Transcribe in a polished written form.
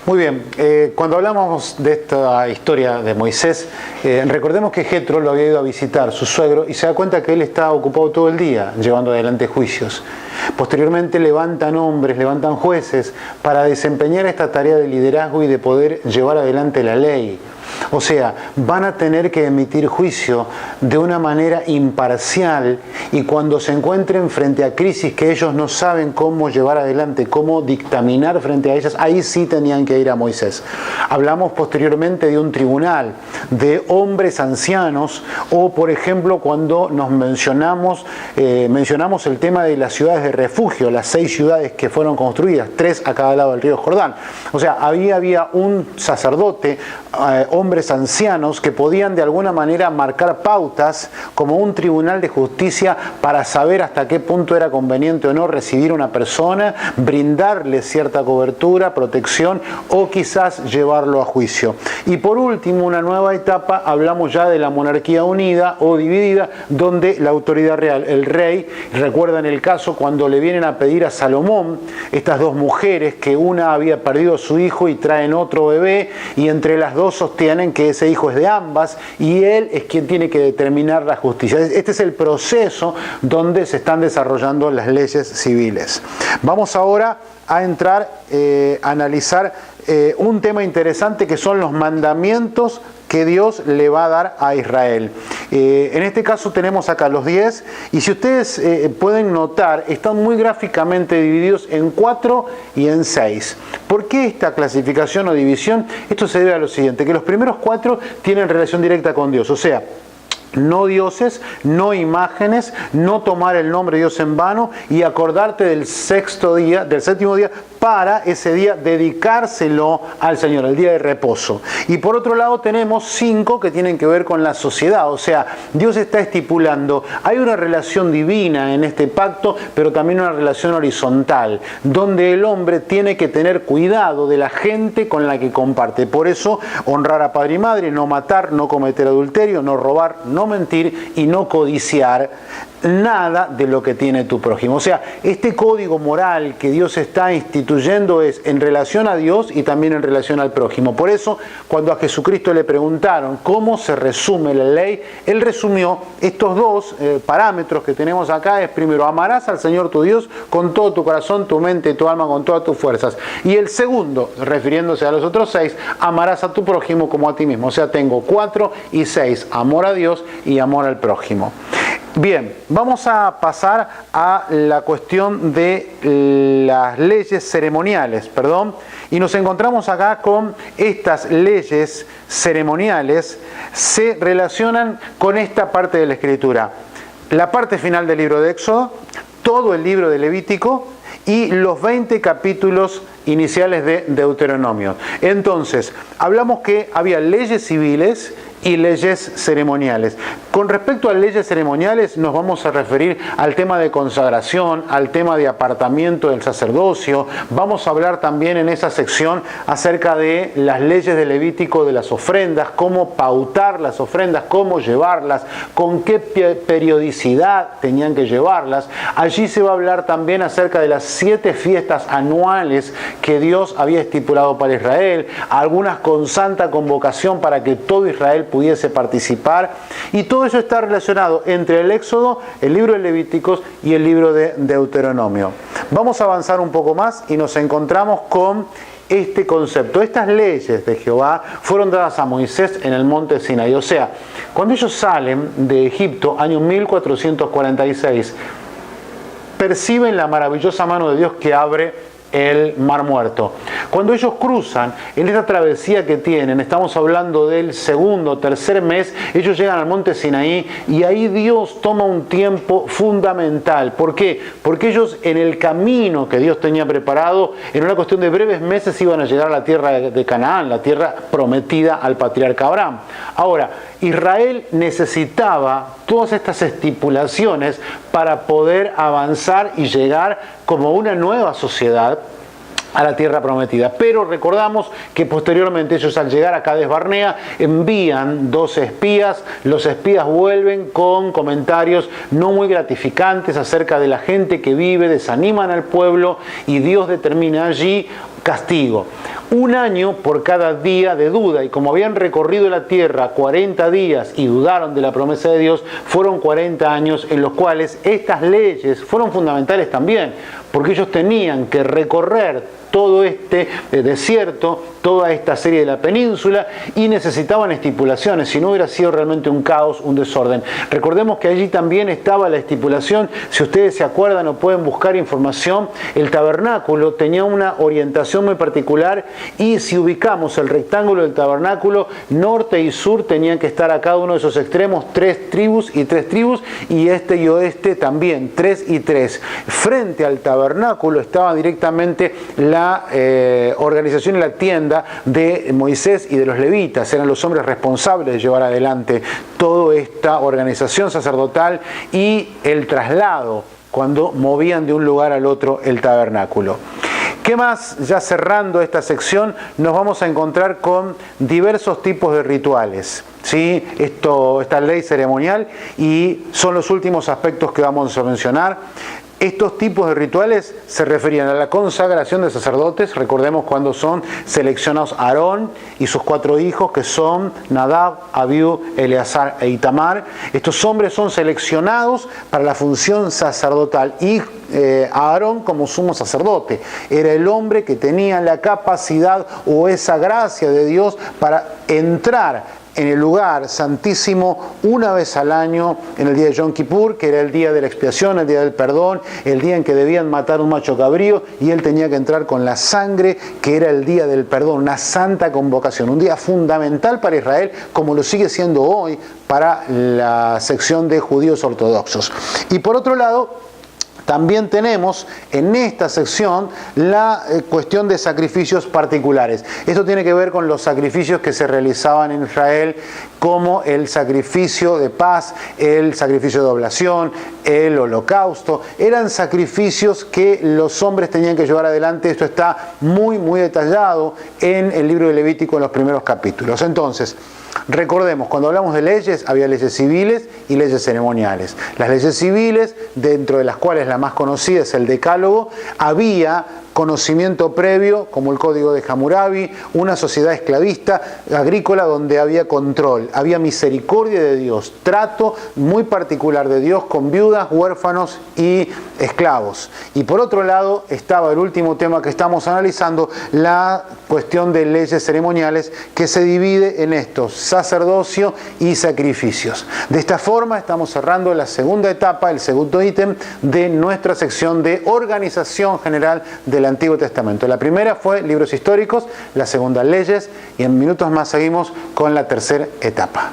Muy bien, cuando hablamos de esta historia de Moisés, recordemos que Jetro lo había ido a visitar, su suegro, y se da cuenta que él está ocupado todo el día llevando adelante juicios. Posteriormente levantan hombres, levantan jueces para desempeñar esta tarea de liderazgo y de poder llevar adelante la ley. O sea, van a tener que emitir juicio de una manera imparcial, y cuando se encuentren frente a crisis que ellos no saben cómo llevar adelante, cómo dictaminar frente a ellas, ahí sí tenían que ir a Moisés. Hablamos posteriormente de un tribunal, de hombres ancianos, o por ejemplo cuando nos mencionamos el tema de las ciudades de refugio, las 6 ciudades que fueron construidas, 3 a cada lado del río Jordán. O sea, había un sacerdote, hombres ancianos que podían de alguna manera marcar pautas como un tribunal de justicia para saber hasta qué punto era conveniente o no recibir a una persona, brindarle cierta cobertura, protección o quizás llevarlo a juicio. Y por último, una nueva etapa, hablamos ya de la monarquía unida o dividida, donde la autoridad real, el rey, recuerdan el caso cuando le vienen a pedir a Salomón, estas 2 mujeres, que una había perdido a su hijo y traen otro bebé, y entre las dos sostienen que ese hijo es de ambas y él es quien tiene que determinar la justicia. Este es el proceso donde se están desarrollando las leyes civiles. Vamos ahora a entrar a analizar un tema interesante que son los mandamientos que Dios le va a dar a Israel. En este caso tenemos acá los 10, y si ustedes pueden notar, están muy gráficamente divididos en 4 y en 6. ¿Por qué esta clasificación o división? Esto se debe a lo siguiente, que los primeros 4 tienen relación directa con Dios, o sea, no dioses, no imágenes, no tomar el nombre de Dios en vano, y acordarte del séptimo día, para ese día dedicárselo al Señor, el día de reposo. Y por otro lado tenemos 5 que tienen que ver con la sociedad, o sea, Dios está estipulando, hay una relación divina en este pacto, pero también una relación horizontal, donde el hombre tiene que tener cuidado de la gente con la que comparte. Por eso, honrar a padre y madre, no matar, no cometer adulterio, no robar, no mentir y no codiciar nada de lo que tiene tu prójimo. O sea, este código moral que Dios está instituyendo es en relación a Dios y también en relación al prójimo. Por eso, cuando a Jesucristo le preguntaron cómo se resume la ley, Él resumió estos 2 parámetros que tenemos acá. Es primero, amarás al Señor tu Dios con todo tu corazón, tu mente y tu alma, con todas tus fuerzas. Y el segundo, refiriéndose a los otros 6, amarás a tu prójimo como a ti mismo. O sea, tengo 4 y 6, amor a Dios y amor al prójimo. Bien, vamos a pasar a la cuestión de las leyes ceremoniales, y nos encontramos acá con estas leyes ceremoniales, se relacionan con esta parte de la Escritura. La parte final del libro de Éxodo, todo el libro de Levítico y los 20 capítulos iniciales de Deuteronomio. Entonces, hablamos que había leyes civiles y leyes ceremoniales. Con respecto a leyes ceremoniales nos vamos a referir al tema de consagración, al tema de apartamiento del sacerdocio. Vamos a hablar también en esa sección acerca de las leyes de Levítico de las ofrendas, cómo pautar las ofrendas, cómo llevarlas, con qué periodicidad tenían que llevarlas. Allí se va a hablar también acerca de las 7 fiestas anuales que Dios había estipulado para Israel, algunas con santa convocación para que todo Israel pudiese participar, y todo eso está relacionado entre el Éxodo, el libro de Levíticos y el libro de Deuteronomio. Vamos a avanzar un poco más y nos encontramos con este concepto. Estas leyes de Jehová fueron dadas a Moisés en el monte Sinaí. O sea, cuando ellos salen de Egipto, año 1446, perciben la maravillosa mano de Dios que abre el Mar Muerto. Cuando ellos cruzan en esta travesía que tienen, estamos hablando del segundo o tercer mes, ellos llegan al monte Sinaí y ahí Dios toma un tiempo fundamental. ¿Por qué? Porque ellos en el camino que Dios tenía preparado, en una cuestión de breves meses iban a llegar a la tierra de Canaán, la tierra prometida al patriarca Abraham. Ahora, Israel necesitaba todas estas estipulaciones para poder avanzar y llegar como una nueva sociedad a la tierra prometida. Pero recordamos que posteriormente ellos, al llegar a Cades Barnea, envían 12 espías. Los espías vuelven con comentarios no muy gratificantes acerca de la gente que vive, desaniman al pueblo y Dios determina allí castigo. un año por cada día de duda, y como habían recorrido la tierra 40 días y dudaron de la promesa de Dios, fueron 40 años en los cuales estas leyes fueron fundamentales también, porque ellos tenían que recorrer todo este desierto, toda esta serie de la península, y necesitaban estipulaciones, si no hubiera sido realmente un caos, un desorden. Recordemos que allí también estaba la estipulación, si ustedes se acuerdan o pueden buscar información, el tabernáculo tenía una orientación muy particular, y si ubicamos el rectángulo del tabernáculo, norte y sur tenían que estar a cada uno de esos extremos 3 tribus y 3 tribus, y este y oeste también, 3 y 3. Frente al tabernáculo estaba directamente la organización y la tienda de Moisés y de los levitas. Eran los hombres responsables de llevar adelante toda esta organización sacerdotal y el traslado cuando movían de un lugar al otro el tabernáculo. ¿Qué más? Ya cerrando esta sección, nos vamos a encontrar con diversos tipos de rituales. ¿Sí? Esta ley ceremonial, y son los últimos aspectos que vamos a mencionar. Estos tipos de rituales se referían a la consagración de sacerdotes. Recordemos cuando son seleccionados Aarón y sus 4 hijos, que son Nadab, Abiú, Eleazar e Itamar. Estos hombres son seleccionados para la función sacerdotal, y Aarón como sumo sacerdote era el hombre que tenía la capacidad o esa gracia de Dios para entrar en el lugar santísimo una vez al año, en el día de Yom Kippur, que era el día de la expiación, el día del perdón, el día en que debían matar un macho cabrío, y él tenía que entrar con la sangre, que era el día del perdón, una santa convocación, un día fundamental para Israel, como lo sigue siendo hoy para la sección de judíos ortodoxos. Y por otro lado, también tenemos en esta sección la cuestión de sacrificios particulares. Esto tiene que ver con los sacrificios que se realizaban en Israel, como el sacrificio de paz, el sacrificio de oblación, el holocausto. Eran sacrificios que los hombres tenían que llevar adelante. Esto está muy, muy detallado en el libro de Levítico en los primeros capítulos. Entonces, recordemos, cuando hablamos de leyes, había leyes civiles y leyes ceremoniales. Las leyes civiles, dentro de las cuales la más conocida es el Decálogo, había conocimiento previo, como el Código de Hammurabi, una sociedad esclavista agrícola donde había control, había misericordia de Dios, trato muy particular de Dios con viudas, huérfanos y esclavos. Y por otro lado estaba el último tema que estamos analizando, la cuestión de leyes ceremoniales, que se divide en estos: sacerdocio y sacrificios. De esta forma estamos cerrando la segunda etapa, el segundo ítem de nuestra sección de organización general del Antiguo Testamento. La primera fue libros históricos, la segunda leyes, y en minutos más seguimos con la tercera etapa.